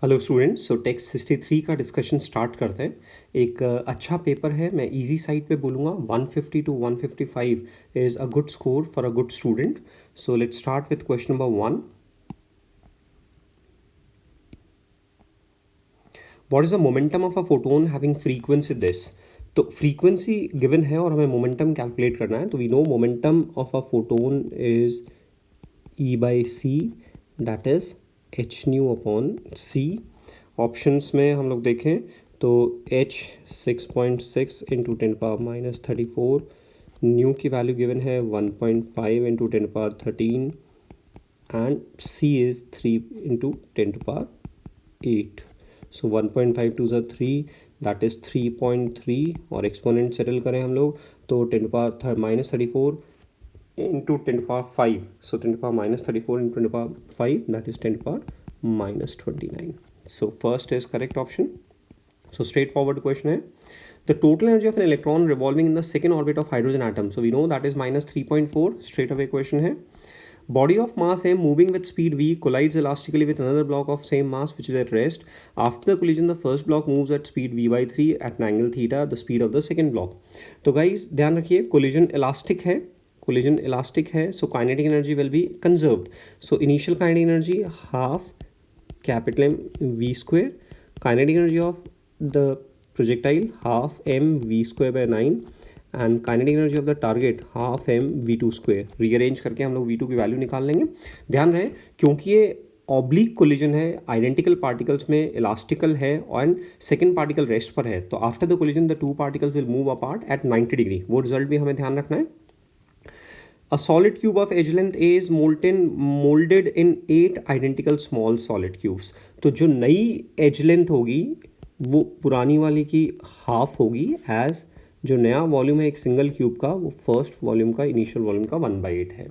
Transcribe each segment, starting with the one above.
Hello students, सो text 63 का discussion start करते हैं। एक अच्छा पेपर है, मैं इजी साइड पे बोलूँगा। 150 to 155 is a good score for a good student. So let's start with question number 1। What is the momentum of a photon having frequency this. तो फ्रीक्वेंसी गिवन है और हमें मोमेंटम कैलकुलेट करना है। तो we know momentum of a photon is E/c, that is h nu upon c. Options में हम लोग देखें तो h 6.6 इंटू 10⁻⁻34, न्यू की वैल्यू गिवन है 1.5 into 10⁻13 and c is 3 into 10⁻8। So 1.5 to the 3, that is 3.3, और एक्सपोनेंट सेटल करें हम लोग तो 10⁻⁻34 into 10⁻5. So 10⁻⁻34 into 10⁻5, that is 10⁻⁻29. So first is correct option. So straightforward question है. The total energy of an electron revolving in the second orbit of hydrogen atom. So we know that is minus 3.4. Straight away question है. Body of mass m moving with speed v collides elastically with another block of same mass which is at rest. After the collision, the first block moves at speed v/3 at an angle theta, the speed of the second block. तो guys ध्यान रखिए, collision elastic है, collision elastic है, so kinetic energy will be conserved. So initial kinetic energy half capital M v square, kinetic energy of the projectile half m v square by 9 and kinetic energy of the target half m v2 square. Rearrange करके हम लोग v2 की value निकाल लेंगे। ध्यान रहे क्योंकि ये ऑब्लिक कोलिजन है, आइडेंटिकल पार्टिकल्स में इलास्टिकल है एंड सेकंड पार्टिकल रेस्ट पर है, तो after the collision the two particles will move apart at 90 degree. वो रिजल्ट भी हमें ध्यान रखना है। A solid cube of edge length A is molded in 8 identical small solid cubes. तो जो नई एज लेंथ होगी वो पुरानी वाली की हाफ होगी, एज जो नया वॉल्यूम है एक सिंगल क्यूब का वो फर्स्ट वॉल्यूम का इनिशियल वॉल्यूम का 1/8 है।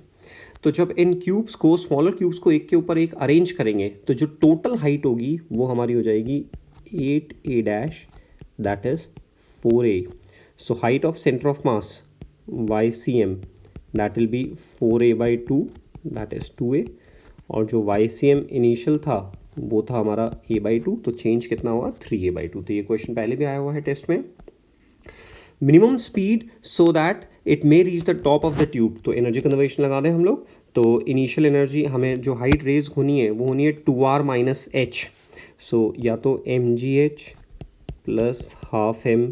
तो जब इन क्यूब्स को, स्मॉलर क्यूब्स को एक के ऊपर एक अरेंज करेंगे तो जो टोटल हाइट होगी वो हमारी हो जाएगी 8a', that is 4a। So height of centre of mass YCM that will be 4a/2, that is 2a, और जो YCM इनिशियल था वो था हमारा a/2, तो चेंज कितना हुआ 3a/2। तो ये क्वेश्चन पहले भी आया हुआ है टेस्ट में। Minimum speed so that it may reach the top of the tube, तो एनर्जी कंजर्वेशन लगा दें हम लोग। तो इनिशियल एनर्जी हमें जो हाइट रेज होनी है वो होनी है 2r माइनस h। सो या तो mgh plus half m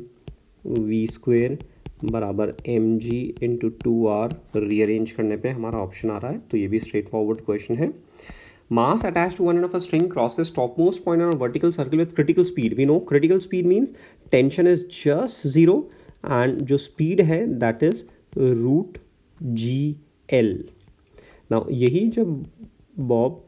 v square बराबर mg इंटू 2r। रीअरेंज करने पे हमारा ऑप्शन आ रहा है, तो ये भी स्ट्रेट फॉरवर्ड क्वेश्चन है। Mass attached to one end of a string crosses topmost point on a vertical circle with critical speed. We know critical speed means tension is just 0 and जो speed है that is root GL. Now यही जब Bob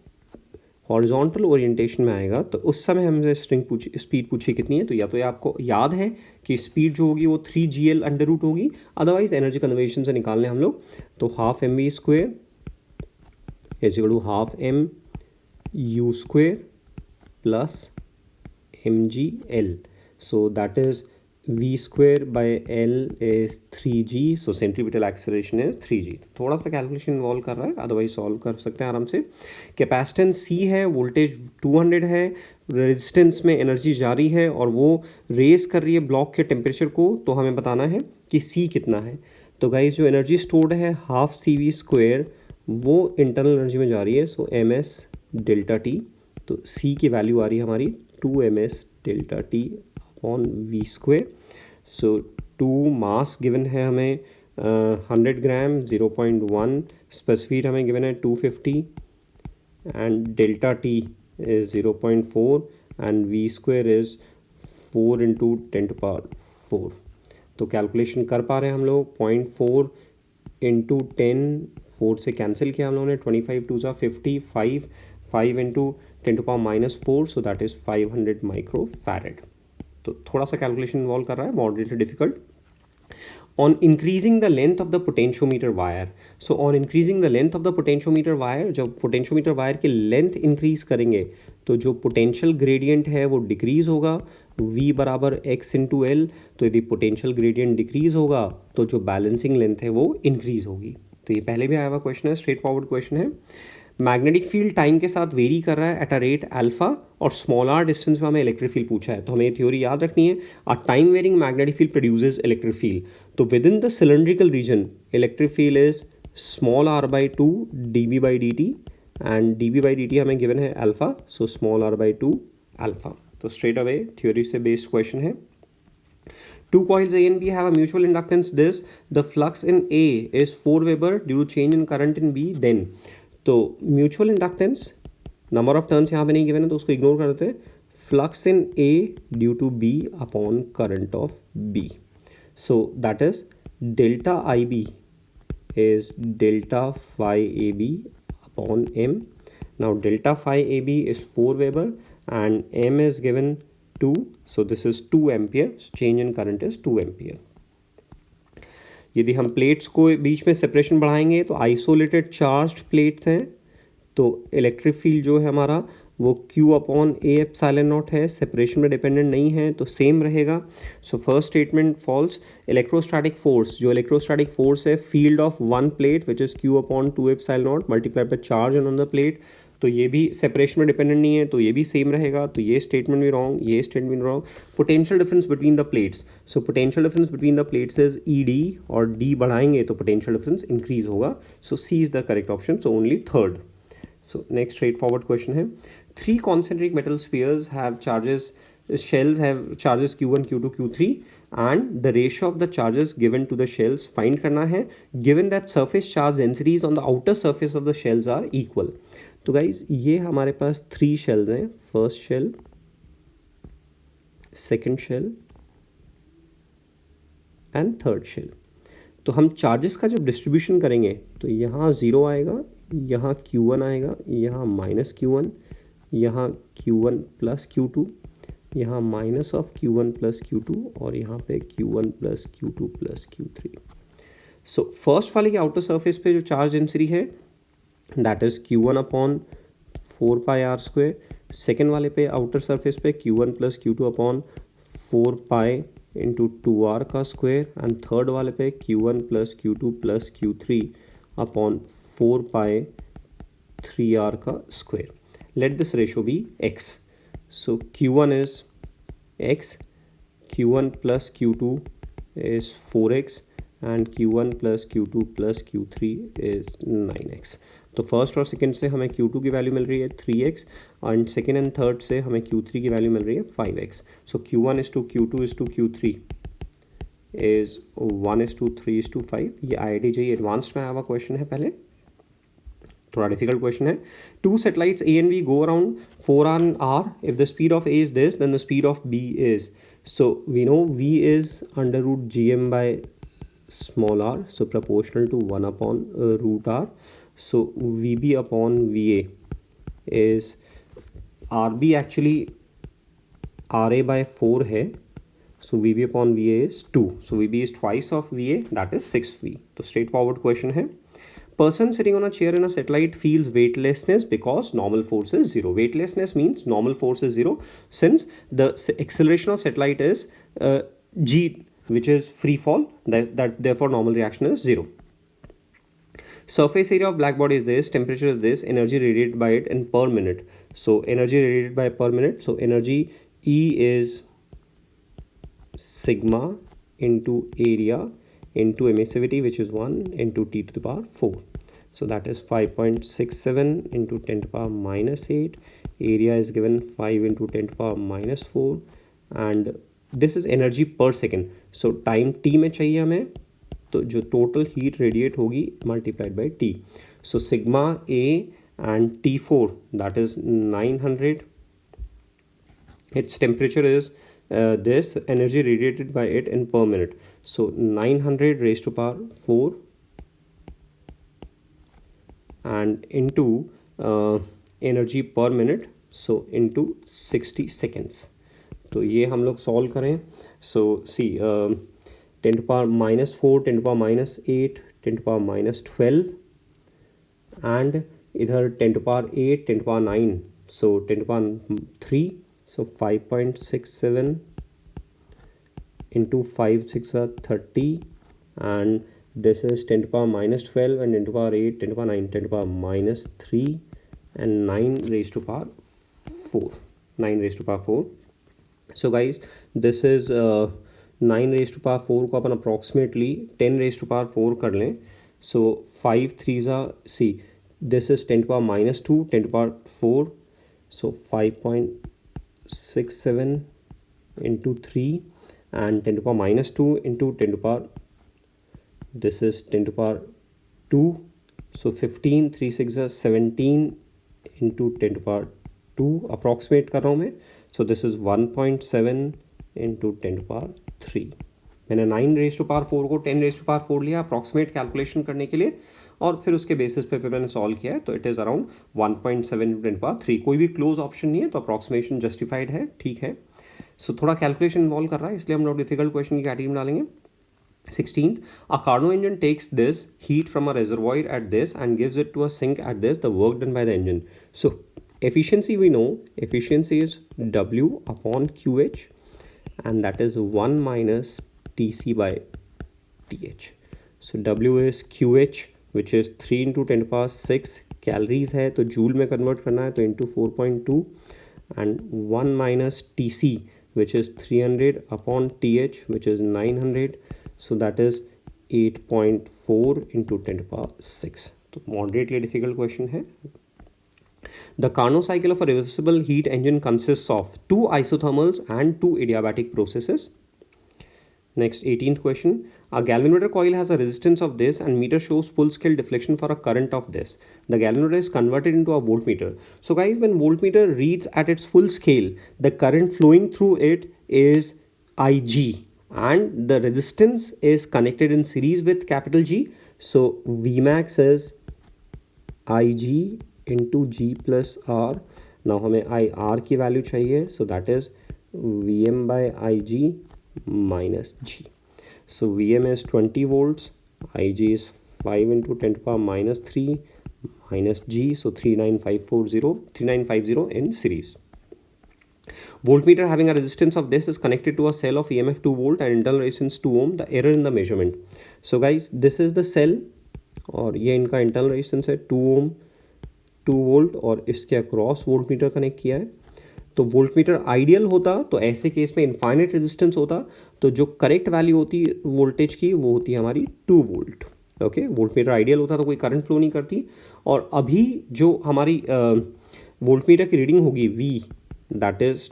horizontal orientation में आएगा तो उस समय हमसे स्पीड पूछी कितनी है, तो या तो ये आपको याद है कि स्पीड जो होगी वो 3GL अंडर रूट होगी, अदरवाइज एनर्जी कंजर्वेशन से निकालने हम लोग तो half mv square is equal to half m u square plus mgl. So that is v square by l is 3g, so centripetal acceleration is 3g। थोड़ा सा calculation involve कर रहा है, अदरवाइज सॉल्व कर सकते हैं आराम से। कैपेसिटेंस c है, वोल्टेज 200 है, रेजिस्टेंस में एनर्जी जारी है और वो रेस कर रही है ब्लॉक के टेम्परेचर को, तो हमें बताना है कि c कितना है। तो गाइज जो एनर्जी स्टोर्ड है हाफ CV स्क्वेयर वो इंटरनल एनर्जी में जा रही है, सो ms डेल्टा टी, तो c की वैल्यू आ रही है हमारी 2ms delta T upon v square. So 2 mass given है हमें 100 ग्राम 0.1, स्पेसिफिक हमें गिवन है 250 and delta T is 0.4 and v square is 4 into 10⁻4। तो कैलकुलेशन कर पा रहे हैं हम लोग 0.4 इंटू 10, 4 से कैंसिल किया हम लोगों ने, 25 2 50, 5 into 10⁻⁻4, so that is 500 microfarad. तो थोड़ा सा कैलकुलेशन इन्वॉल्व कर रहा है, moderately difficult. On increasing the length of the potentiometer wire, so on increasing the length of the potentiometer wire, जब पोटेंशियोमीटर वायर की लेंथ इंक्रीज करेंगे तो जो पोटेंशियल ग्रेडियंट है वो डिक्रीज होगा, v बराबर x इंटू एल। तो यदि पोटेंशियल ग्रेडियंट डिक्रीज होगा तो जो बैलेंसिंग लेंथ है वो इंक्रीज होगी। तो ये पहले भी आया हुआ क्वेश्चन है, स्ट्रेट फॉरवर्ड क्वेश्चन है। मैग्नेटिक फील्ड टाइम के साथ वेरी कर रहा है एट अ रेट अल्फा और स्मॉल आर डिस्टेंस में हमें इलेक्ट्रिक फील्ड पूछा है, तो हमें ये थ्योरी याद रखनी है। A time varying magnetic field produces electric field. तो within the cylindrical region electric field is small r by two dB by dt, and dB by dt हमें गिवन है alpha, so small r by two alpha. तो straight away theory से based question है। Two coils A and B have a mutual inductance this, the flux in A is 4 Weber due to change in current in B, then तो mutual inductance number of turns यहाँ पे नहीं given है तो उसको ignore कर देते हैं। Flux in A due to B upon current of B, so that is delta IB is delta phi AB upon M. Now delta phi AB is 4 Weber and M is given 2, so this is 2 ampere, so change in current is 2 ampere. यदि हम plates को बीच में separation बढ़ाएंगे तो isolated charged plates हैं, तो electric field जो है हमारा वो Q upon A epsilon naught है, सेपरेशन में डिपेंडेंट नहीं है तो सेम रहेगा। So first statement false. Electrostatic force, जो इलेक्ट्रोस्टैटिक फोर्स है field of one plate which is Q upon 2 epsilon naught multiplied by charge on the plate, तो ये भी सेपरेशन में डिपेंडेंट नहीं है तो ये भी सेम रहेगा, तो ये स्टेटमेंट भी रॉन्ग, ये स्टेटमेंट भी wrong. Potential difference between the plates, so potential difference between the plates is ED, और D बढ़ाएंगे तो पोटेंशियल डिफरेंस इंक्रीज होगा, सो C is the correct option, so only third. So next straightforward question है, 3 concentric metal spheres have charges, shells have charges Q1, Q2, Q3 and the ratio of the charges given to the shells find करना है, given that surface charge densities on the outer surface of the shells are equal। तो guys ये हमारे पास 3 shells हैं, first shell, second shell and third shell। तो हम charges का जब डिस्ट्रीब्यूशन करेंगे तो यहाँ 0 आएगा, यहाँ Q1 आएगा, यहाँ माइनस Q1, यहाँ Q1 प्लस Q2, यहाँ minus of Q1 plus Q2 और यहाँ पे Q1 plus Q2 plus Q3। So first वाले के आउटर सरफेस पे जो चार्ज डेंसिटी है that is Q1 upon 4 pi R square, second वाले पे आउटर सरफेस पे Q1 plus Q2 upon 4 pi into 2R का स्क्वायर, एंड थर्ड वाले पे Q1 plus Q2 plus Q3 upon 4 pi 3R का square. Let this ratio be x, so Q1 is x, Q1 plus Q2 is 4x and Q1 plus Q2 plus Q3 is 9x। तो first और second से हमें Q2 की value मिल रही है 3x and second and third से हमें Q3 की वैल्यू मिल रही है 5x। So Q1 is to Q2 is to Q3 is 1 is to 3 is to 5। ये IIT JEE एडवांस्ड में आया हुआ क्वेश्चन है, पहले थोड़ा डिफिकल्ट क्वेश्चन है। 2 satellites A and B go around 4R. If the speed of A is this, then the speed of B is, so we know V is under root GM by small r, so proportional to 1 upon root r, so VB upon VA is RB actually RA by 4 है, so VB upon VA is 2, so VB is twice of VA, that is 6V। तो straight forward question है, person sitting on a chair in a satellite feels weightlessness because normal force is 0। weightlessness means normal force is 0 since the acceleration of satellite is g, which is free fall, that therefore normal reaction is 0। surface area of black body is this, temperature is this, energy radiated by it in per minute, so energy radiated by per minute, so energy E is sigma into area into emissivity, which is 1 into T to the power 4, so that is 5.67 into 10 to the power minus 8, area is given 5 into 10 to the power minus 4 and this is energy per second, so time t में चाहिए हमें, तो जो total heat radiate होगी multiplied by t, so sigma A and T4 that is 900, its temperature is this, energy radiated by it in per minute, so 900 raised to power 4 and into energy per minute, so into 60 seconds। तो ये हम लोग solve करें, सो सी 10 to power minus 4, 10 to power minus 8, 10 to power minus 12 and इधर 10 to power 8, 10 to power 9, so 10 to power 3, so 5.67 into 5 6 are 30 and this is 10 to power minus 12 and 10 to power 8, 10 to power 9, 10 to power minus 3 and 9 raised to power 4। 9 raised to power 4. So guys, this is 9 raised to power 4 को अपन approximately 10 raised to power 4 कर लें. So 5 3s are, see, this is 10 to power minus 2, 10 to power 4. So 5.67 into 3 and 10 to power minus 2 into 10 to power, this is 10 to power 2. So 15, 3 6 are 17 into 10 to power 2 approximate कर रहा हूँ मैं. So this is 1.7 into 10 to power 3. मैंने 9 raised to power 4 को 10 raised to power 4 लिया approximate calculation करने के लिए, और फिर उसके बेसिस पे फिर मैंने सॉल्व किया है. तो it is around 1.7 into 10 to power 3. कोई भी क्लोज ऑप्शन नहीं है, तो अप्रॉक्सीमेशन जस्टिफाइड है, ठीक है. सो थोड़ा कैलकुलेशन इन्वॉल्व कर रहा है, इसलिए हम लोग डिफिकल्ट क्वेश्चन की कैटेगरी में डालेंगे. 16th, a Carnot engine takes this heat from a reservoir at this and gives it to a sink at this, the work done by the engine. So efficiency, we know efficiency is W upon QH, and that is 1 minus TC by TH. So W is QH, which is 3 into 10 to power 6 calories है, तो joule में convert करना है, तो into 4.2, and 1 minus TC, which is 300 upon TH, which is 900. So that is 8.4 into 10 to power 6. तो moderately difficult question है. The Carnot cycle of a reversible heat engine consists of 2 isothermals and 2 adiabatic processes. Next, 18th question. A galvanometer coil has a resistance of this and meter shows full scale deflection for a current of this. The galvanometer is converted into a voltmeter. So guys, when voltmeter reads at its full scale, the current flowing through it is IG, and the resistance is connected in series with capital G. So Vmax is IG into G plus R. Now हमें IR की value चाहिए, so that is Vm by IG minus G. So Vm is 20 volts, Ig is 5 into 10 to power minus 3 minus G, so 3950 in series. Voltmeter having a resistance of this is connected to a cell of EMF 2 volt and internal resistance 2 ohm. The error in the measurement. So guys, this is the cell, और ये इनका internal resistance है 2 ohm 2 volt, और इसके across voltmeter connect किया है. तो voltmeter ideal होता तो ऐसे केस में इनफाइनाइट रेजिस्टेंस होता, तो जो करेक्ट वैल्यू होती वोल्टेज की वो होती है हमारी 2 वोल्ट. ओके, वोल्टमीटर आइडियल होता तो कोई करंट फ्लो नहीं करती. और अभी जो हमारी वोल्टमीटर की रीडिंग होगी V, that is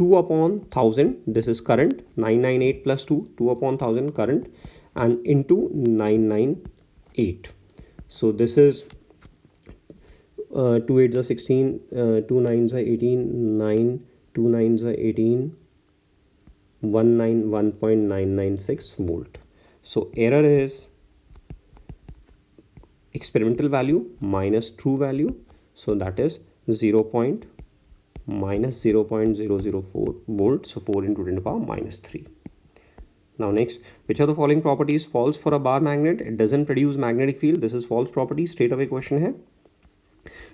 2 upon 1000, this is current 998 plus 2 upon 1000 current and into 998. So this is 2 8s are 16, 2 9s are 18, 9 2 9s are 18, 191.996 volt. So error is experimental value minus true value, so that is minus 0.004 volt, so 4 into 10 to the power minus 3. Now next, which of the following properties false for a bar magnet? It doesn't produce magnetic field. This is false property. Straight away question है.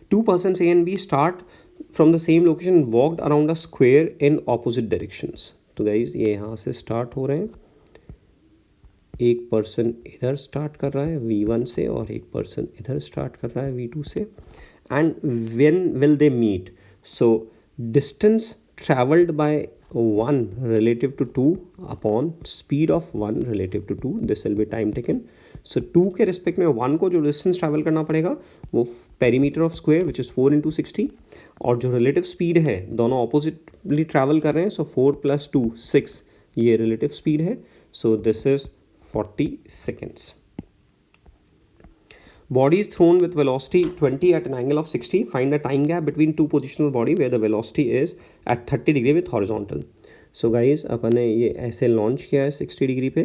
Two persons A and B start from the same location and walked around a square in opposite directions. तो guys ये यहाँ से start हो रहे हैं, एक person इधर स्टार्ट कर रहा है V1 से और एक पर्सन इधर स्टार्ट कर रहा है V2 से. And when will they meet? So distance travelled by 1 relative to 2 upon speed of 1 relative to 2. This will be time taken. सो 2 के रिस्पेक्ट में 1 को जो डिस्टेंस ट्रैवल करना पड़ेगा वो perimeter of square which is 4 into 60, और जो रिलेटिव स्पीड है दोनों ऑपोजिटली ट्रैवल कर रहे हैं, सो 4 + 2 6 ये रिलेटिव स्पीड है. सो this is 40 seconds. Body is thrown with velocity 20 at an angle of 60. Find the time gap between two positional body where the velocity is at 30 degree with horizontal. So guys, अपन ने ये ऐसे launch किया है 60 degree पे,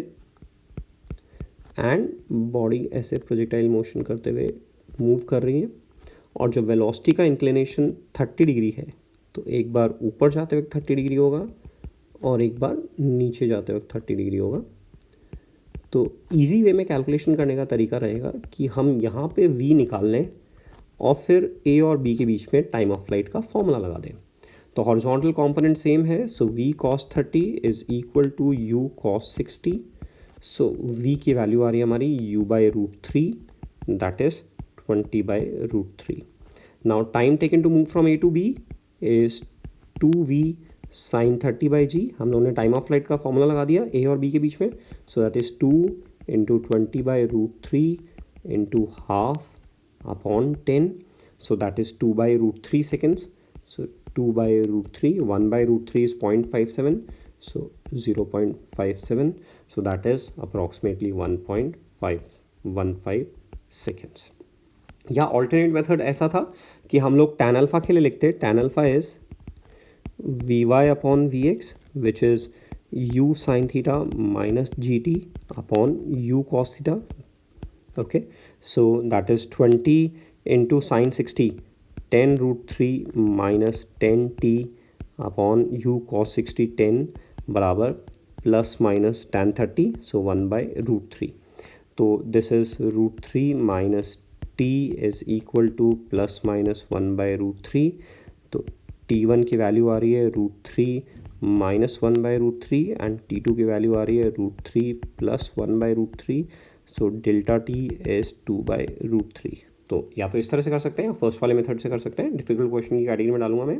and body ऐसे projectile motion करते हुए move कर रही है, और जो वेलोसिटी का इंक्लिनेशन 30 डिग्री है, तो एक बार ऊपर जाते वक्त 30 डिग्री होगा और एक बार नीचे जाते वक्त 30 डिग्री होगा. तो इजी वे में कैलकुलेशन करने का तरीका रहेगा कि हम यहाँ पे v निकाल लें और फिर a और b के बीच में टाइम ऑफ फ्लाइट का फॉर्मूला लगा दें. तो हॉरिजॉन्टल कंपोनेंट सेम है, so v cos 30 is equal to u cos 60. So v की वैल्यू आ रही है हमारी u/√3, that is 20/√3. Now time taken to move from a to b is 2v sine 30/g। हम लोगों ने टाइम ऑफ फ्लाइट का फॉर्मूला लगा दिया ए और बी के बीच में, so that is 2 into 20/√3 into half upon 10, so that is 2/√3 seconds. So 2/√3, 1/√3 is 0.57, so 0.57, so that is approximately 1.515 seconds. या ऑल्टरनेट मेथड ऐसा था कि हम लोग tan अल्फा के लिए लिखते, tan alpha is vy upon vx which is u sin theta minus gt upon u cos theta. Okay, so that is 20 into sin 60, 10√3 minus 10t upon u cos 60 10 बराबर plus minus tan 30, so 1/√3. तो this is √3 minus t is equal two plus minus 1/√3. तो t1 की value आ रही है √3 minus 1/√3 and t2 की value आ रही है √3 plus 1/√3. So delta T is 2/√3. तो या तो इस तरह से कर सकते हैं या फर्स्ट वाले मेथड से कर सकते हैं. डिफिकल्ट क्वेश्चन की कैटेगरी में डालूंगा मैं.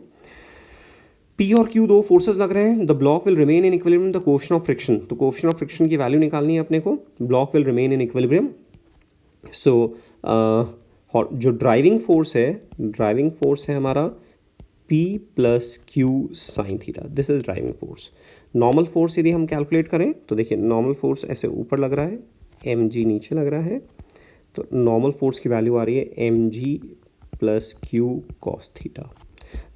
P और Q दो फोर्सेस लग रहे हैं. The block will remain in equilibrium the coefficient of friction. तो कोएफिशिएंट ऑफ फ्रिक्शन की वैल्यू निकालनी है अपने को. Block will remain in equilibrium. So जो ड्राइविंग फोर्स है हमारा P plus Q sine theta. This is driving force. Normal force यदि हम कैलकुलेट करें तो देखिए नॉर्मल फोर्स ऐसे ऊपर लग रहा है, mg नीचे लग रहा है. तो नॉर्मल फोर्स की वैल्यू आ रही है mg plus q cos theta.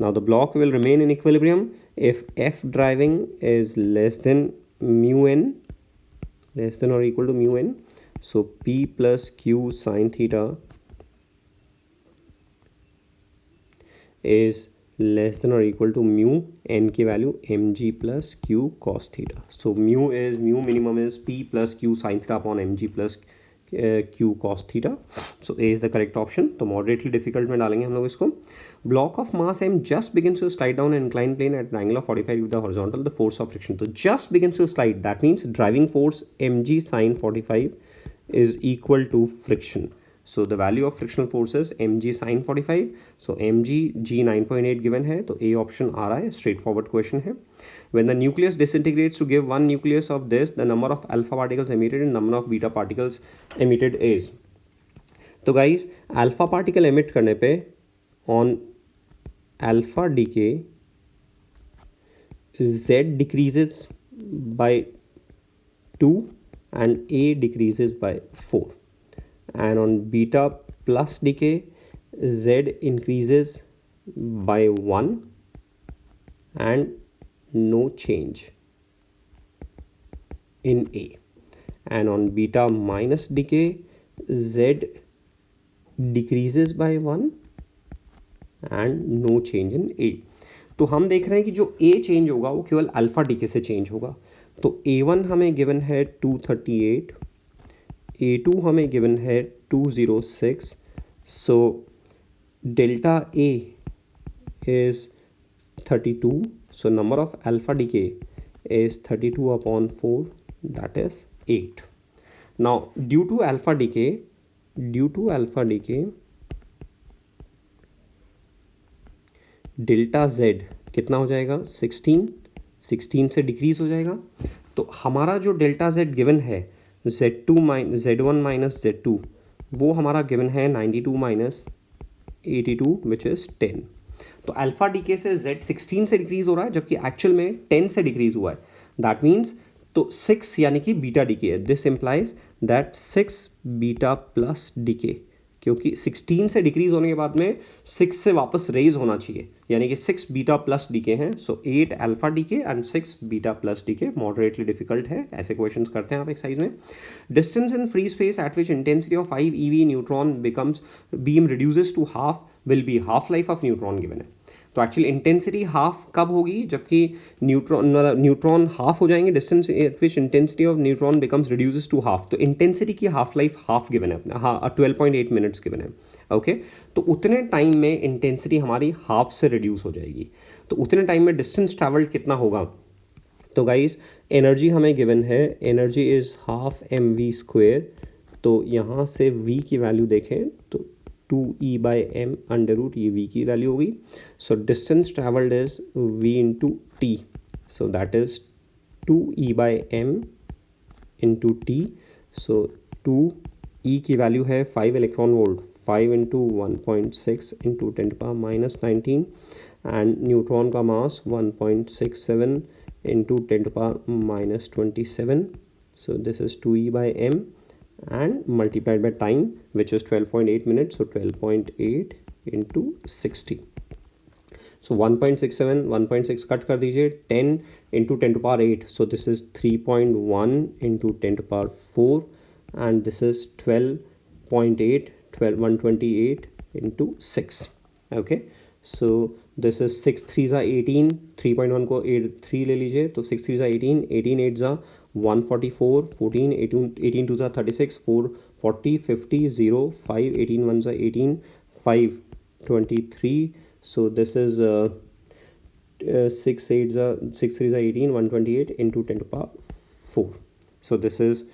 Now the block will remain in equilibrium if f driving is less than mu n, less than और equal to mu n. So p plus q sine theta is less than और equal to mu n की value mg plus q cos theta. So mu minimum is p plus q sine theta upon mg plus q cos theta. So A is the correct option. तो moderately difficult में डालेंगे हम लोग इसको. Block of mass m just begins to slide down an incline plane at an angle of 45 with the horizontal. The force of friction. तो just begins to slide, that means driving force mg sin 45 is equal to friction. So the value of frictional force is mg sin 45. So mg g 9.8 given है, तो A option आ रहा है. Straightforward question है. When the nucleus disintegrates to give one nucleus of this, the number of alpha particles emitted and number of beta particles emitted is. तो guys alpha particle emit करने पे on alpha decay Z decreases by 2 and A decreases by 4. And on beta plus decay Z increases by 1 and no change in A. And on beta minus decay Z decreases by 1 and no change in A. तो हम देख रहे हैं कि जो A change होगा वो केवल अल्फा डीके से चेंज होगा. तो A1 हमें गिवन है 238, A2 हमें गिवन है 206. So delta A is 32. So number of alpha decay is 32 upon 4, that is 8. Now due to alpha decay delta Z कितना हो जाएगा 16 से डिक्रीज हो जाएगा. तो हमारा जो डेल्टा Z गिवन है Z1 माइनस Z2 वो हमारा गिवन है 92 माइनस 82 विच इज़ 10. तो अल्फा डीके से Z 16 से डिक्रीज हो रहा है जबकि एक्चुअल में 10 से डिक्रीज हुआ है. दैट मीन्स तो 6 यानी कि बीटा डीके है. This implies that 6 beta plus decay, क्योंकि 16 से डिक्रीज होने के बाद में 6 से वापस रेज होना चाहिए, यानी कि 6 बीटा प्लस डीके हैं. So 8 alpha decay and 6 beta plus decay. Moderately difficult है, ऐसे क्वेश्चंस करते हैं आप एक्सरसाइज में. Distance in free space at which intensity of 5 EV neutron becomes beam reduces to half will be half life of neutron given है. तो actually intensity half कब होगी जबकि न्यूट्रॉन हाफ हो जाएंगे. Distance at which intensity of neutron becomes reduces to half. तो intensity की half life half given है अपना, हाँ 12.8 मिनट्स गिवन है. ओके, तो उतने टाइम में इंटेंसिटी हमारी हाफ से रिड्यूस हो जाएगी. तो उतने टाइम में डिस्टेंस ट्रैवल्ड कितना होगा. तो गाइस एनर्जी हमें गिवन है, energy is half mv square. तो यहाँ से v की वैल्यू देखें तो 2e/m अंडर रूट, ये v की वैल्यू होगी. सो distance travelled is v into T, so that is 2e/m into T. So 2e की वैल्यू है 5 electron volt, 5 into 1.6 into 10⁻19 and neutron का मास 1.67 into 10⁻27. So this is 2e/m and multiplied by time, which is 12.8 minutes. So 12.8 into 60. So 1.67, 1.6 cut कर दीजिए, 10 into 10⁸. So this is 3.1 into 10⁴, and this is 12.8, 128 into 6. Okay. So this is 6 3s are 18, 3.1 को 3 ले लीजिए, तो 6 3s are 18, 18 8s are 144, 14 18 2s are 36, 4 40 50 0 5 18 1s are 18, 5 23. So this is 6 8s are 6 3s are 18, 128 into 10⁴. So this is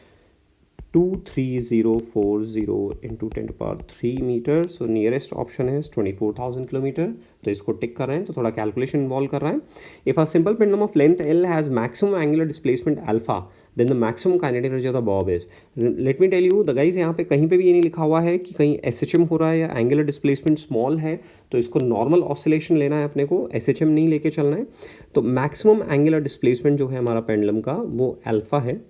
23040 into 10⁻³ metre. So nearest option है 24,000 kilometre. तो इसको टिक कर रहे हैं, तो थोड़ा कैलकुलेशन इन्वॉल्व कर रहा है. If a simple pendulum of length L has maximum angular displacement alpha, then the maximum kinetic energy of the bob is. Let me tell you the guys, यहाँ पे कहीं पे भी ये नहीं लिखा हुआ है कि कहीं SHM हो रहा है या एंगुलर डिस्प्लेसमेंट स्मॉल है, तो इसको नॉर्मल ऑसिलेशन लेना है अपने को, SHM नहीं लेके चलना है. तो मैक्सिमम एंगुलर डिस्प्लेसमेंट जो है हमारा पेंडुलम का वो अल्फा है,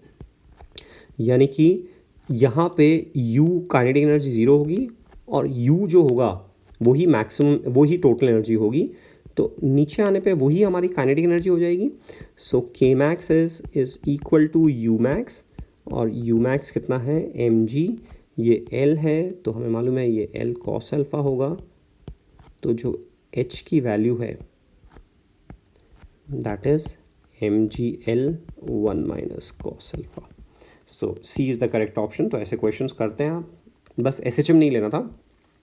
यानी कि यहाँ पे U काइनेटिक एनर्जी 0 होगी और U जो होगा वही मैक्सिमम, वही टोटल एनर्जी होगी. तो नीचे आने पे वही हमारी काइनेटिक एनर्जी हो जाएगी. So K max is equal to U max, और U max कितना है mg, ये L है, तो हमें मालूम है ये L cos अल्फा होगा. तो जो H की वैल्यू है that is mgl 1 minus cos alpha. So C is the correct option. तो ऐसे क्वेश्चंस करते हैं आप, बस SHM नहीं लेना था.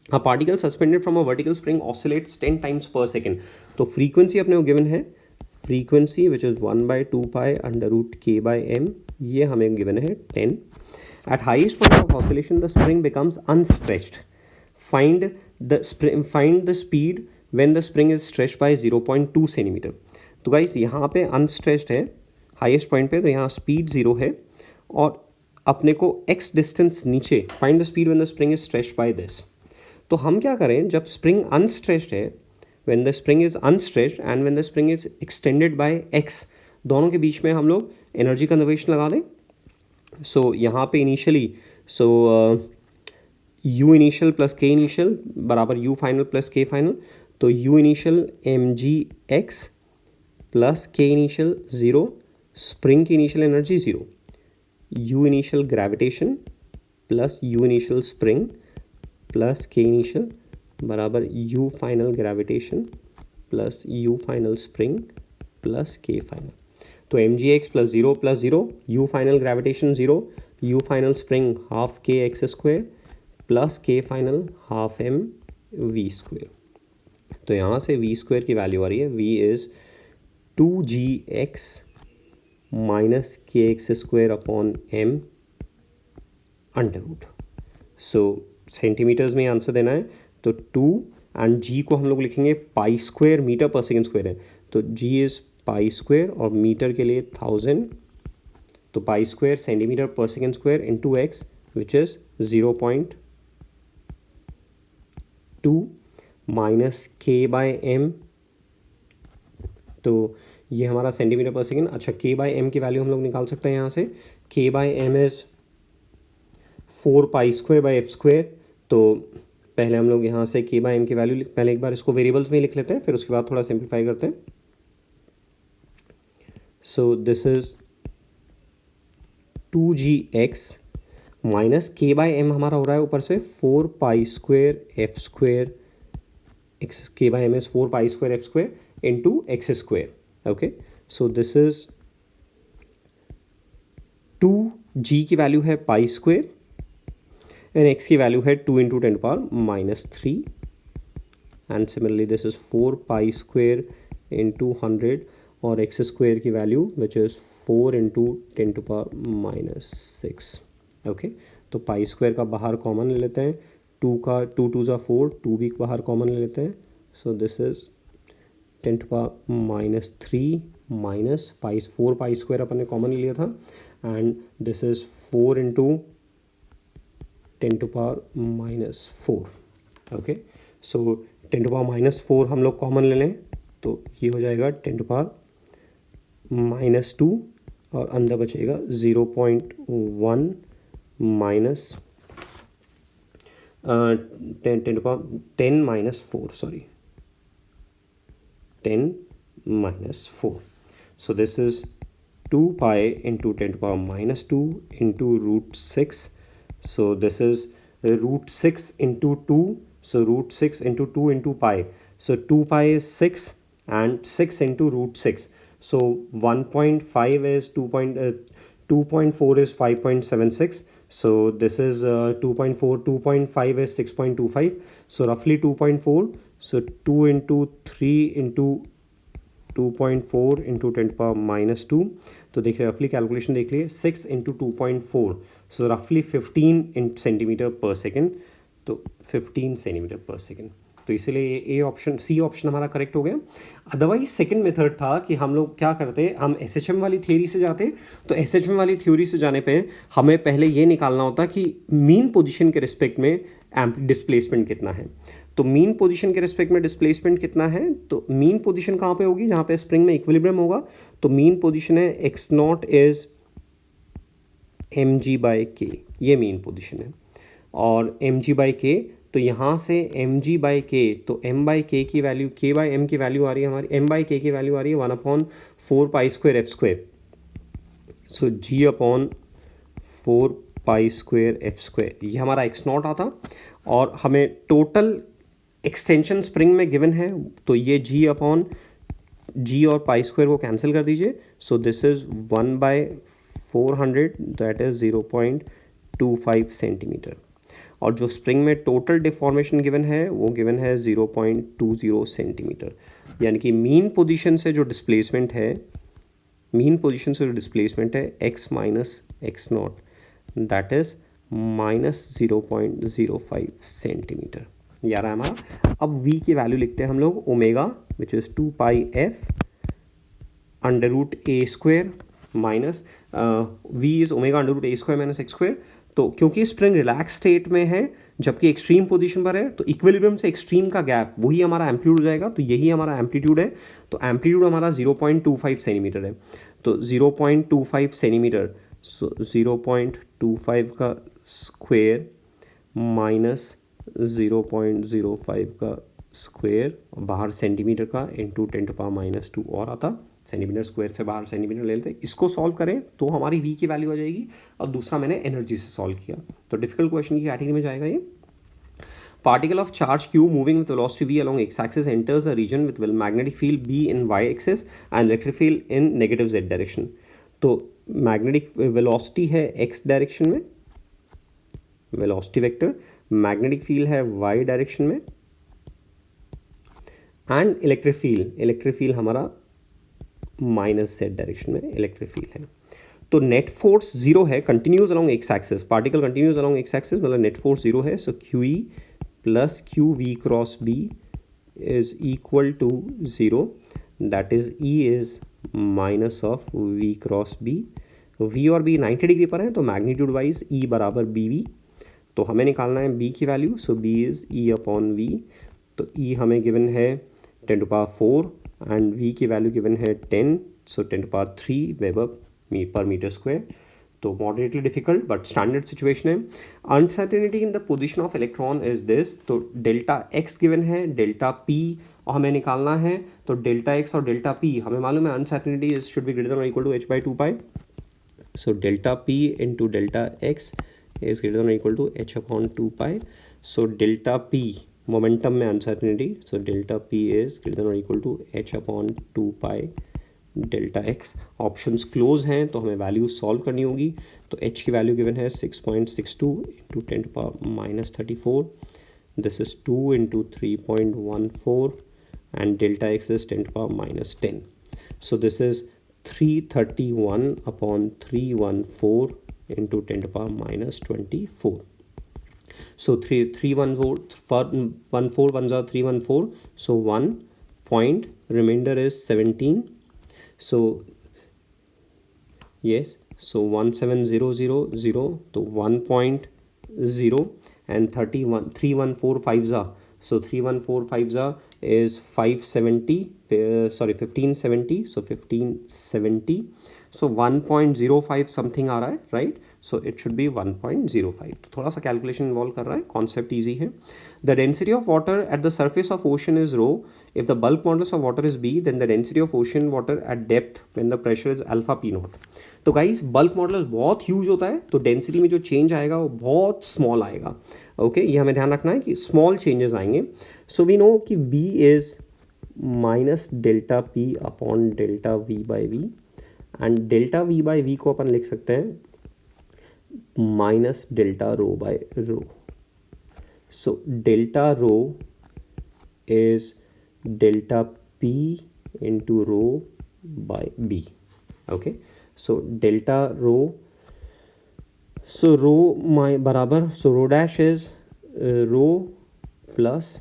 A particle suspended from a vertical spring oscillates 10 times per second. तो फ्रीक्वेंसी अपने को गिवन है, frequency which is 1/2π under root k/m, ये हमें गिवन है 10. At highest point of oscillation the spring becomes unstretched. Find the speed when the spring is stretched by 0.2 centimetre. तो guys यहाँ पे अनस्ट्रेच्ड है हाइस्ट पॉइंट पे, तो यहाँ स्पीड 0 है और अपने को x डिस्टेंस नीचे, find the speed when the spring is stretched by this. तो हम क्या करें, जब स्प्रिंग अनस्ट्रेच्ड है, when the spring is unstretched and when the spring is extended by x, दोनों के बीच में हम लोग एनर्जी कंजर्वेशन लगा दें. सो यहाँ पे initially, so u initial plus k initial बराबर u final plus k final. तो u initial mgx plus k initial 0, spring की initial energy 0, u initial gravitation plus u initial spring plus k initial बराबर u final gravitation plus u final spring plus k final. तो mgx plus 0 plus 0, u final gravitation 0, u final spring half k x square plus k final half m v square. तो यहाँ से v square की value आ रही है, v is 2gx minus K x square upon m under root. So centimetres में answer देना है, तो 2 एंड g को हम लोग लिखेंगे पाई स्क्वायर मीटर पर सेकेंड स्क्वायर है, तो g इज़ पाई स्क्वायर और मीटर के लिए 1000, तो पाई स्क्वायर सेंटीमीटर पर second square into x which is 0.2 minus k/m. तो ये हमारा सेंटीमीटर पर सेकेंड. अच्छा, k/m की वैल्यू हम लोग निकाल सकते हैं यहाँ से. k/m is 4π²/f². तो पहले हम लोग यहाँ से k/m की वैल्यू, पहले एक बार इसको वेरिएबल्स में लिख लेते हैं, फिर उसके बाद थोड़ा सिंप्लीफाई करते हैं. So this is 2gx minus k/m हमारा हो रहा है ऊपर से 4π²f². k/m is 4π²f² into x square. Okay, so this is 2g की वैल्यू है पाई स्क्वायर एंड x की वैल्यू है 2 into 10⁻³ and similarly this is 4π² into 100 और x स्क्वायर की value which is 4 into 10⁻⁻⁶. Okay, तो pi square का बाहर common ले लेते हैं, टू का टू टू ज़ा 4, 2 भी बाहर कॉमन ले लेते हैं, so this is 10⁻³ minus pi 4 pi square अपन ने कॉमन लिया था, and this is 4 into 10⁻⁻4. Okay, so 10⁻⁻4 हम लोग कॉमन ले लें तो ये हो जाएगा 10⁻⁻2 और अंदर बचेगा 0.1 minus 10⁻4, sorry 10⁻4. So this is 2 pi into 10⁻2 into √6. So this is √6 into 2. So √6 into 2 into pi. So 2 pi is 6 and 6 into √6. So 1.5 is 2.4 is 5.76. So this is 2.4, 2.5 is 6.25. So roughly 2.4. So 2 into 3 into 2.4 into 10⁻2. तो देखिए रफली calculation देख लिए, 6 into 2.4, सो रफली 15 centimetre पर second, तो 15 centimetre पर second. तो इसीलिए ए ऑप्शन, सी ऑप्शन हमारा करेक्ट हो गया. अदरवाइज सेकंड मेथड था कि हम लोग क्या करते, हम एसएचएम वाली थ्योरी से जाते. तो एसएचएम वाली थ्योरी से जाने पे हमें पहले ये निकालना होता कि मीन पोजीशन के रिस्पेक्ट में डिस्प्लेसमेंट कितना है. तो मीन पोजीशन के रिस्पेक्ट में डिस्प्लेसमेंट कितना है, तो मीन पोजीशन कहाँ पे होगी, जहाँ पे स्प्रिंग में इक्विलिब्रियम होगा. तो मीन पोजीशन है एक्स नॉट इज mg/k, ये मीन पोजीशन है. और mg/k, तो यहाँ से mg/k, तो m/k की वैल्यू, k/m की वैल्यू आ रही है हमारी, m/k की वैल्यू आ रही है 1/4 पाई स्क्वायर f². सो g/4 पाई स्क्वायर f², ये हमारा एक्स नॉट आता. और हमें टोटल एक्सटेंशन स्प्रिंग में गिवन है, तो ये g और पाई स्क्वायर को कैंसिल कर दीजिए. सो this is 1/400, that is 0.25 centimetre. और जो स्प्रिंग में टोटल डिफॉर्मेशन गिवन है वो गिवन है 0.20 सेंटीमीटर. यानी कि मीन पोजीशन से जो डिस्प्लेसमेंट है, x minus x not, that is -0.05 centimetre. ये आ रहा है हमारा. अब v की वैल्यू लिखते हैं हम लोग, omega which is 2 pi f √a² minus v is omega √a² minus x². तो क्योंकि स्प्रिंग रिलैक्स स्टेट में है जबकि एक्सट्रीम पोजीशन पर है, तो इक्विलिब्रियम से एक्सट्रीम का गैप वही हमारा एम्पलीट्यूड हो जाएगा. तो यही हमारा एम्पलीट्यूड है. तो एम्पलीट्यूड हमारा 0.25 सेंटीमीटर है. तो 0.25 सेंटीमीटर, सो 0.25 का स्क्वायर माइनस 0.05 का स्क्वायर, बाहर सेंटीमीटर का इंटू 10⁻2 और आता. सेंटीमीटर स्क्वायर से बाहर सेंटीमीटर ले लेते हैं. इसको सॉल्व करें तो हमारी v की वैल्यू आ जाएगी. और दूसरा मैंने एनर्जी से सॉल्व किया. तो डिफिकल्ट क्वेश्चन की कैटेगरी में जाएगा ये. Particle of charge q moving with velocity v along x-axis enters a region with magnetic field b in y-axis and electric field in negative z direction. तो magnetic velocity है x direction में, velocity vector, magnetic field है y direction में, and electric field हमारा minus z direction में electric field है. तो net force zero है, continues along x axis, particle continues along x axis, मतलब नेट फोर्स जीरो है. So QE plus QV cross B is equal to 0, that is E is minus of V cross B. V और B 90 degree पर है, तो magnitude wise E बराबर BV. तो हमें निकालना है B की value. So B is E/V. तो E हमें गिवन है 10⁻4 एंड V की वैल्यू गिवन है 10, so 10⁻3 weber per metre square. तो moderately difficult but standard situation है. Uncertainty in the position of electron is this. तो डेल्टा x गिवन है, delta p और हमें निकालना है. तो डेल्टा x और डेल्टा p हमें मालूम है uncertainty is should be greater than और equal to h/2 pi. So delta p into delta x is greater than और equal to h/2 pi. So delta p momentum में uncertainty, so delta p is greater than और equal to h/2 pi delta x. Options close हैं तो हमें value solve करनी होगी. तो h की वैल्यू गिवन है 6.62 into 10⁻34, this is 2 into 3.14 and delta x is 10⁻10. So this is 331/314 into 10⁻24. So 314 ones are 314. So 1 point, remainder is 17. So yes, so 17000 to 1.0 and 31 3145 are, so 3145 is 570, sorry 1570, so 1570, so 1.05 something आ रहा है, right. So it should be 1.05. तो थोड़ा सा calculation involve कर रहा है, concept easy है. The density of water at the surface of ocean is rho. If the bulk modulus of water is B, then the density of ocean water at depth when the pressure is alpha P nought. तो guys bulk modulus बहुत huge होता है, तो density में जो change आएगा वो बहुत स्मॉल आएगा. ओके, ये हमें ध्यान रखना है कि स्मॉल चेंजेस आएंगे. सो वी नो कि B is minus delta P upon delta V by V, and delta V by V को अपन लिख सकते हैं minus delta rho by rho. So delta rho is delta P into rho by B. Okay, so delta rho, so rho माई बराबर, so rho dash is rho plus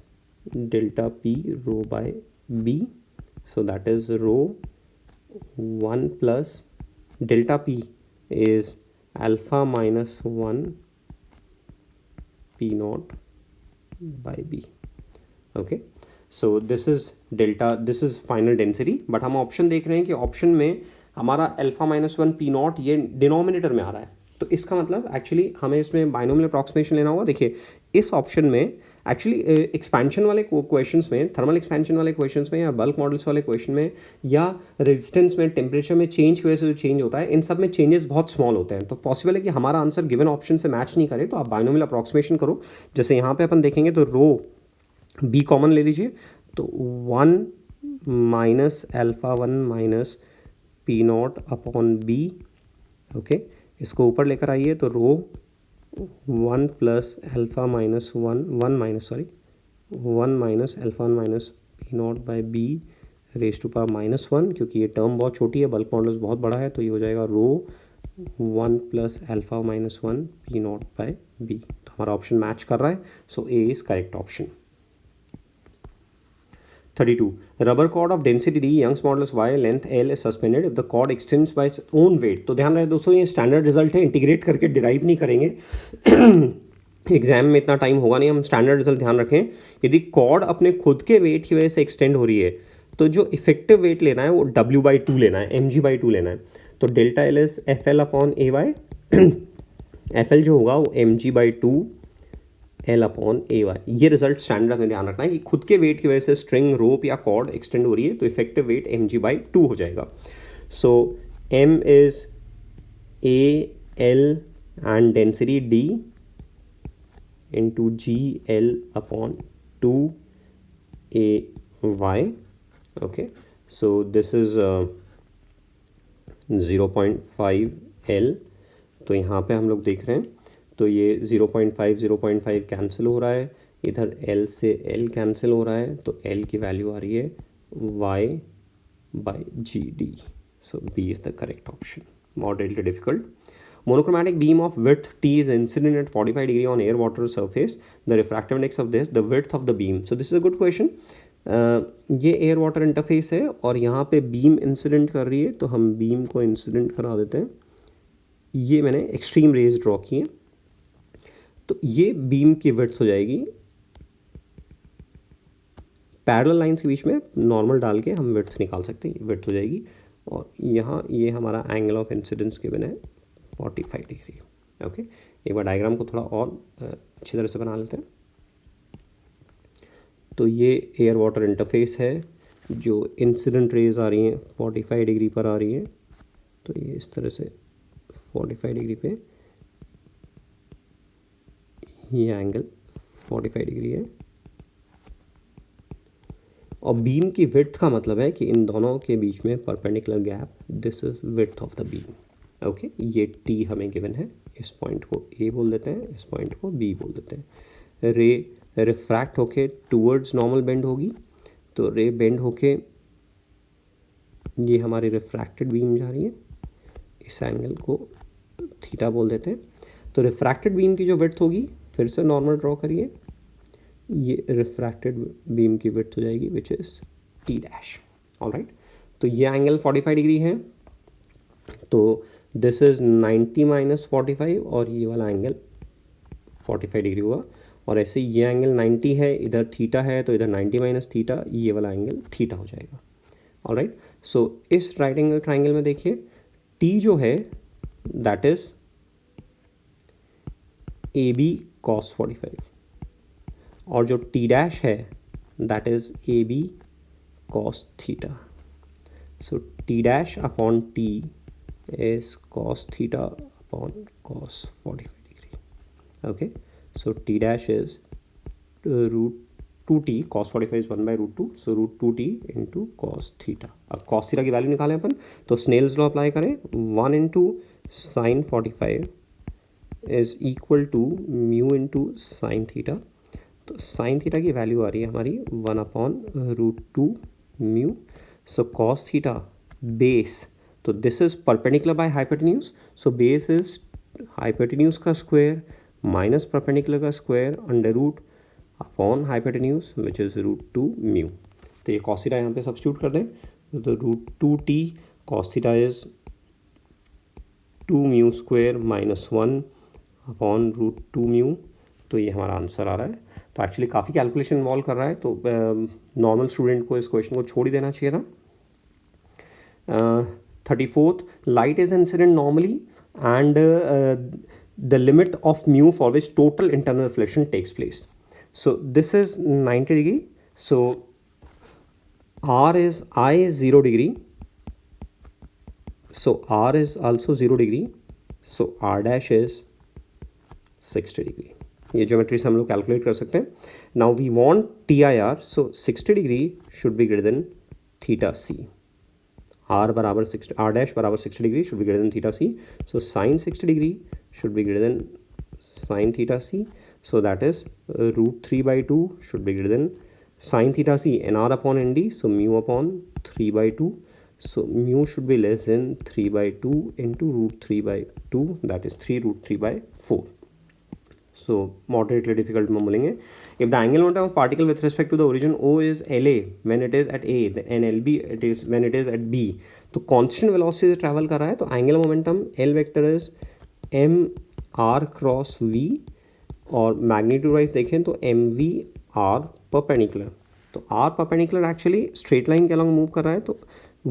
delta P rho by B. So that is rho 1 plus delta p is alpha minus 1 p naught by b. Okay, so this is delta, this is final density. But हम option देख रहे हैं कि option में हमारा alpha minus 1 P not ये denominator में आ रहा है. तो इसका मतलब एक्चुअली हमें इसमें बाइनोमियल अप्रॉक्सीमेशन लेना होगा. देखिए इस ऑप्शन में एक्चुअली एक्सपेंशन वाले क्वेश्चंस में, थर्मल एक्सपेंशन वाले क्वेश्चंस में, या बल्क मॉडल्स वाले क्वेश्चन में, या रेजिस्टेंस में टेम्परेचर में चेंज की वजह से जो चेंज होता है, इन सब में चेंजेस बहुत स्मॉल होते हैं. तो पॉसिबल है कि हमारा आंसर गिवन ऑप्शन से मैच नहीं करे, तो आप बाइनोमियल अप्रॉक्सीमेशन करो. जैसे यहाँ पे अपन देखेंगे तो रो बी कॉमन ले लीजिए, तो 1 minus alpha 1 minus P nought upon B. Okay, इसको ऊपर लेकर आइए तो rho 1 plus alpha minus 1 minus sorry 1 minus alpha 1 minus P not by B raise to power minus 1, क्योंकि ये टर्म बहुत छोटी है, बल्क मॉडुलस बहुत बड़ा है, तो ये हो जाएगा rho 1 plus alpha minus 1 P not by B. तो हमारा ऑप्शन मैच कर रहा है, so A is correct option. 32. Rubber cord of density D, Young's modulus Y, length L is suspended if the cord extends by its own weight. तो ध्यान रहे दोस्तों, ये स्टैंडर्ड रिजल्ट है, इंटीग्रेट करके डिराइव नहीं करेंगे. एग्जाम में इतना टाइम होगा नहीं, हम स्टैंडर्ड रिजल्ट ध्यान रखें. यदि कॉर्ड अपने खुद के वेट की वजह से एक्सटेंड हो रही है, तो जो इफेक्टिव वेट लेना है वो W/2 लेना है, mg/2 लेना है. तो delta L is F L upon A Y. F L जो होगा वो mg/2 L upon A Y. ये रिजल्ट स्टैंडर्ड में ध्यान रखना है कि खुद के वेट की वजह से स्ट्रिंग, रोप या कॉर्ड एक्सटेंड हो रही है, तो इफेक्टिव वेट mg/2 हो जाएगा. So m is A L and density d into g L upon 2 A Y. Okay, so this is 0.5 L. तो यहाँ पे हम लोग देख रहे हैं तो ये 0.5 कैंसिल हो रहा है, इधर L से L कैंसिल हो रहा है, तो L की वैल्यू आ रही है y/GD. So B is the correct option. Moderately difficult. Monochromatic beam of width T is incident at 45 degree on air water surface. The refractive index of this, the width of the beam. So this is a good question. ये air water interface है और यहाँ पे beam incident कर रही है, तो हम बीम को इंसिडेंट करा देते हैं. ये मैंने एक्सट्रीम रेज ड्रॉ की है, तो ये बीम की विड्थ हो जाएगी. पैरेलल लाइंस के बीच में नॉर्मल डाल के हम विड्थ निकाल सकते हैं, विड्थ हो जाएगी. और यहाँ ये हमारा एंगल ऑफ इंसिडेंस गिवन है 45 डिग्री. ओके, एक बार डायग्राम को थोड़ा और अच्छी तरह से बना लेते हैं. तो ये एयर वाटर इंटरफेस है, जो इंसिडेंट रेज आ रही हैं 45 डिग्री पर आ रही है, तो ये इस तरह से 45 डिग्री पे ये एंगल 45 डिग्री है. और बीम की विड्थ का मतलब है कि इन दोनों के बीच में perpendicular gap, this is width of the beam. Okay, ये टी हमें गिवन है. इस पॉइंट को ए बोल देते हैं, इस पॉइंट को बी बोल देते हैं. रे रिफ्रैक्ट होके टूवर्ड्स नॉर्मल बेंड होगी, तो रे बेंड होके ये हमारी रिफ्रैक्टेड बीम जा रही है, इस एंगल को थीटा बोल देते हैं. तो रिफ्रैक्टेड बीम की जो विड्थ होगी फिर से नॉर्मल ड्रॉ करिए, ये रिफ्रैक्टेड बीम की विड्थ हो जाएगी which is T dash. Alright, तो ये एंगल 45 डिग्री है, तो दिस इज़ 90 माइनस 45 और ये वाला एंगल 45 डिग्री हुआ। और ऐसे ये एंगल 90 है, इधर थीटा है, तो इधर 90 माइनस थीटा, ये वाला एंगल थीटा हो जाएगा। ऑलराइट, सो इस राइट एंगल ट्राइंगल में देखिए टी जो है that is A B cos 45 और जो टी डैश है that is A B cos theta. So T dash upon T is cos theta upon cos 45 degree. Okay, so t dash is root 2t, cos 45 is 1 by root 2, so root 2t into cos theta. अब cos theta की value निकालें अपन, तो Snell's law apply करें, 1 into sin 45 is equal to mu into sin theta। तो sin theta की value आ रही है हमारी 1 upon root 2 mu। so cos theta base, तो this is perpendicular by hypotenuse, so base is hypotenuse का square minus perpendicular का square under root upon hypotenuse which is root 2 mu. तो ये कॉस थीटा यहाँ पे सब्स्टिट्यूट कर दें, तो root 2t cos theta is 2 mu square minus 1 upon root 2 mu. तो ये हमारा आंसर आ रहा है। तो एक्चुअली काफ़ी कैलकुलेशन इन्वॉल्व कर रहा है, तो नॉर्मल स्टूडेंट को इस क्वेश्चन को छोड़ ही देना चाहिए था। 34th, light is incident normally and the limit of mu for which total internal reflection takes place. So this is 90 degree. So I is 0 degree. So R is also 0 degree. So R dash is 60 degree. ये geometry से हम लोग calculate कर सकते हैं। Now we want TIR. So 60 degree should be greater than theta C. R बराबर 60, R dash बराबर 60 degree should be greater than theta C, so sine 60 degree should be greater than sine theta C, so that is root 3/2 should be greater than sine theta C N R upon N D, so mu upon 3/2, so mu should be less than 3/2 into root 3/2 that is 3 root 3/4। So moderately difficult में बोलेंगे, if the angular momentum of particle with respect to the origin O is LA when it is at A and LB it is when it is at B, तो constant velocity से travel कर रहा है, तो angular momentum L vector is m r cross V और magnitude wise देखें तो mv r perpendicular। तो r perpendicular actually straight line के along move कर रहा है, तो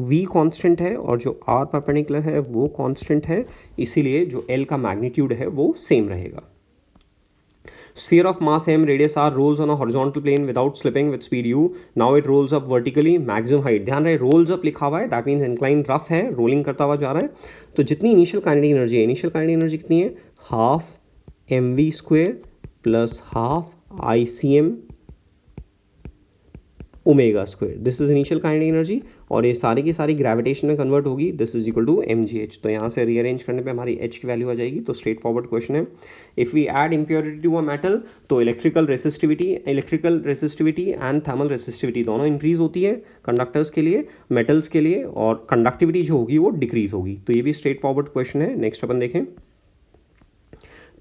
v constant है और जो r perpendicular है वो constant है, इसीलिए जो L का magnitude है वो same रहेगा। Sphere of mass m, radius r rolls on a horizontal plane without slipping with speed u. Now it rolls up vertically, maximum height। ध्यान रहे rolls up लिखा हुआ है, that means incline rough है, rolling करता हुआ जा रहा है। तो जितनी इनिशियल काइनेटिक एनर्जी है, इनिशियल काइनेटिक एनर्जी कितनी है, half mv square plus half ICM omega square, this is initial kinetic energy, और ये सारी की सारी ग्रेविटेशन में कन्वर्ट होगी, this is equal to mgh। तो यहाँ से रीअरेंज करने पे हमारी h की वैल्यू आ जाएगी। तो स्ट्रेट फॉरवर्ड क्वेश्चन है, if we add impurity to a metal तो electrical resistivity and thermal resistivity दोनों इंक्रीज होती है कंडक्टर्स के लिए, मेटल्स के लिए, और कंडक्टिविटी जो होगी वो डिक्रीज होगी। तो ये भी स्ट्रेट फॉरवर्ड क्वेश्चन है। नेक्स्ट अपन देखें,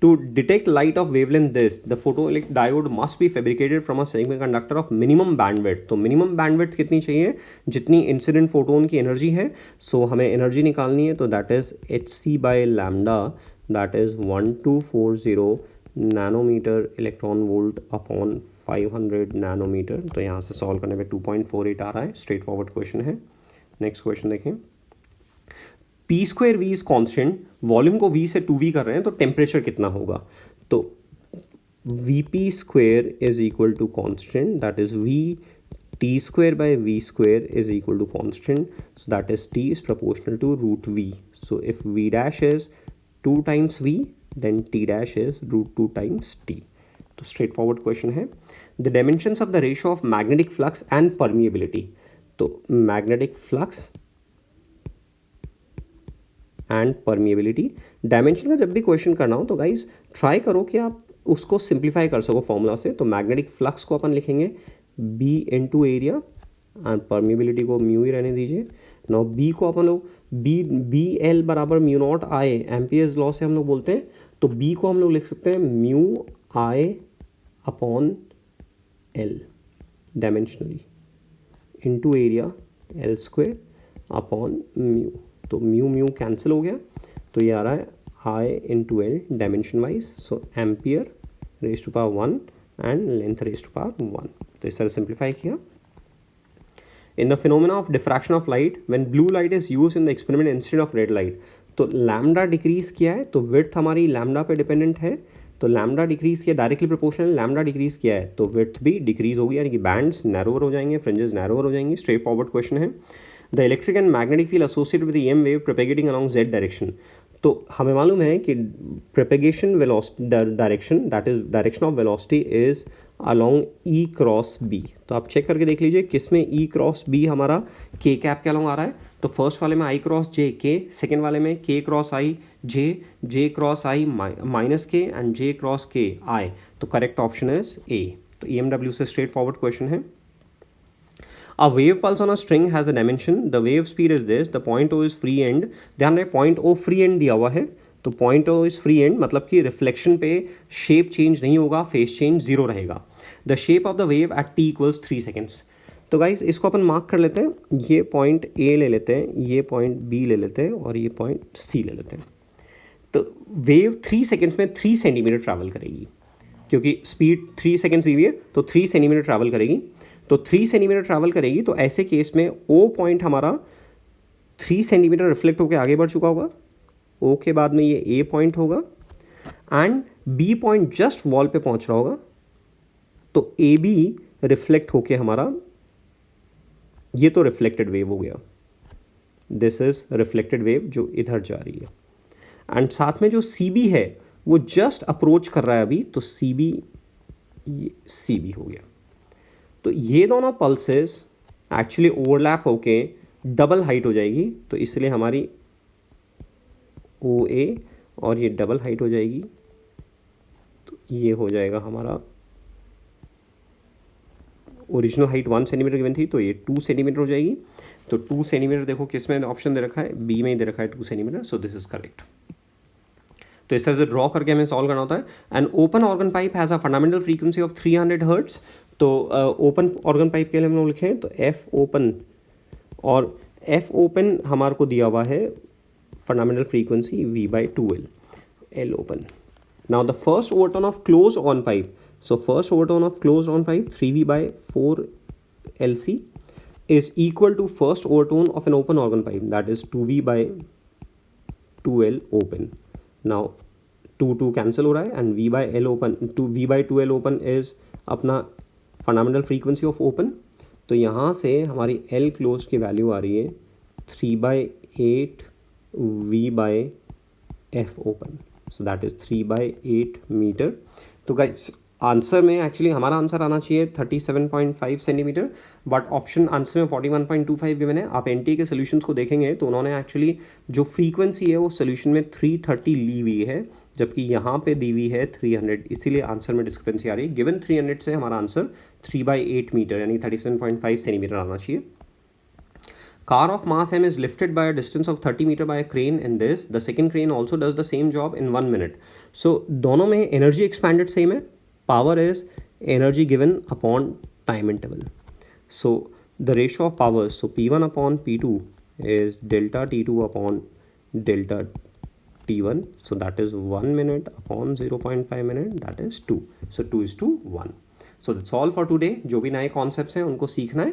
to detect light of wavelength this, the photoelectric diode must be fabricated from a semiconductor of minimum bandwidth। तो minimum bandwidth कितनी चाहिए, जितनी इंसिडेंट फोटोन की एनर्जी है, सो हमें एनर्जी निकालनी है, तो that is hc by lambda, that is 1240 nanometre electron volt upon 500 nanometre. तो यहाँ से सॉल्व करने पे 2.48 आ रहा है। स्ट्रेट फॉरवर्ड क्वेश्चन है। नेक्स्ट क्वेश्चन देखें, P square V is constant, volume को वी से 2v कर रहे हैं, तो टेम्परेचर कितना होगा, तो V P square is equal to constant, that is V T square by V square is equal to constant, so that is T is proportional to root V. So if V dash is 2 times v then t dash is root 2 times t। तो straightforward question है, the dimensions of the ratio of magnetic flux and permeability. तो magnetic flux and permeability, dimension का जब भी question करना हो तो guys try करो कि आप उसको सिंप्लीफाई कर सको फॉर्मूला से। तो मैग्नेटिक फ्लक्स को अपन लिखेंगे b into area and permeability को म्यू ही रहने दीजिए। नाउ b को अपन लोग बी एल बराबर mu not I, Ampere's law से हम लोग बोलते हैं, तो b को हम लोग लिख सकते हैं mu I upon L dimensionally into area L square upon mu. तो म्यू म्यू कैंसिल हो गया, तो ये आ रहा है I into L dimension wise. So ampere raise to power 1 and length raise to power 1. तो इस तरह सिंप्लीफाई किया. In the phenomena of diffraction of light, when blue light is used in the experiment instead of red light, तो lambda decrease किया है, तो width हमारी lambda पे डिपेंडेंट है. तो लैम्डा डिक्रीज किया डायरेक्टली प्रोपोर्शनल, लैम्डा डिक्रीज किया है तो विड्थ भी डिक्रीज होगी, यानी कि बैंड्स नैरोवर हो जाएंगे, फ्रिंजेस नैरोवर हो जाएंगी. स्ट्रेट फॉरवर्ड क्वेश्चन है. The electric and magnetic field associated with EM wave propagating along Z direction. तो हमें मालूम है कि propagation direction, that is direction of velocity is along E cross B. तो आप चेक करके देख लीजिए किस में ई क्रॉस बी हमारा के कैप के अलोंग आ रहा है. तो फर्स्ट वाले में आई क्रॉस जे के, सेकेंड वाले में के क्रॉस आई जे क्रॉस आई माइनस के एंड जे क्रॉस के आई. तो करेक्ट ऑप्शन इज ए. तो EMW से स्ट्रेट फॉरवर्ड क्वेश्चन है. A wave pulse on a string has a dimension. The wave speed is this. The point O is free end. ध्यान रहे point O free end दिया हुआ है. तो point O is free end मतलब कि reflection पे शेप चेंज नहीं होगा, फेस चेंज जीरो रहेगा. The shape of the wave at t equals 3 seconds. तो गाइस इसको अपन मार्क कर लेते हैं. ये पॉइंट A ले लेते हैं, ये पॉइंट B ले लेते हैं और ये पॉइंट C ले लेते हैं. तो वेव 3 सेकेंड्स में 3 सेंटीमीटर ट्रैवल करेगी, क्योंकि स्पीड 3 सेकेंड्स दी हुई है तो 3 सेंटीमीटर ट्रैवल करेगी. तो 3 सेंटीमीटर ट्रैवल करेगी, तो ऐसे केस में O पॉइंट हमारा 3 सेंटीमीटर रिफ्लेक्ट होकर आगे बढ़ चुका होगा. O के बाद में ये A पॉइंट होगा and B point just wall पे पहुंच रहा होगा. तो AB रिफ्लेक्ट होके हमारा, ये तो रिफ्लेक्टेड वेव हो गया, दिस इज रिफ्लेक्टेड वेव जो इधर जा रही है. एंड साथ में जो CB है वो जस्ट अप्रोच कर रहा है अभी, तो CB ये CB हो गया. तो ये दोनों पल्सेस एक्चुअली ओवरलैप होके डबल हाइट हो जाएगी. तो इसलिए हमारी OA और ये डबल हाइट हो जाएगी. तो ये हो जाएगा हमारा, ओरिजिनल हाइट 1 सेंटीमीटर गिवन थी तो ये 2 सेंटीमीटर हो जाएगी. तो 2 सेंटीमीटर देखो किस में ऑप्शन दे रखा है, बी में ही दे रखा है 2 centimetre. So this is correct. तो इस तरह से ड्रॉ करके हमें सॉल्व करना होता है. And open organ pipe has a fundamental frequency of 300 hertz. तो ओपन ऑर्गन पाइप के लिए हम लोग लिखें तो एफ ओपन, और एफ ओपन हमारे को दिया हुआ है fundamental frequency V/2L, L open. Now the first overturn of close on pipe, so first overturn of close on pipe 3V/4LC is equal to first overtone of an open organ pipe, that is 2V/2L open. Now 2 cancel हो रहा है and V/L open, 2V/2L open is अपना fundamental frequency of open. तो यहाँ से हमारी L close की value आ रही है 3/8 V/F open. So that is 3/8 metre. तो गाइस आंसर में एक्चुअली हमारा आंसर आना चाहिए 37.5 सेंटीमीटर, बट ऑप्शन आंसर में 41.25 गिवन है. आप NTA के सोल्यूशंस को देखेंगे तो उन्होंने एक्चुअली जो फ्रीक्वेंसी है वो सोल्यूशन में 330 ली हुई है, जबकि यहाँ पे दी हुई है 300. इसीलिए आंसर में डिस्क्रिपेंसी आ रही है. गिवन 300 से हमारा आंसर 3/8 मीटर यानी 37.5 सेंटीमीटर आना चाहिए. Car of mass m is lifted by a distance of 30 meter by a crane in this. The second crane also does the same job in 1 minute. So दोनों में energy expanded same है. Power is energy given upon time interval. So the ratio of powers, so P1 upon P2 is delta T2 upon delta T1. So that is 1 minute upon 0.5 minute, that is 2. So 2:1. So that's all for today. जो भी नए concepts हैं उनको सीखना है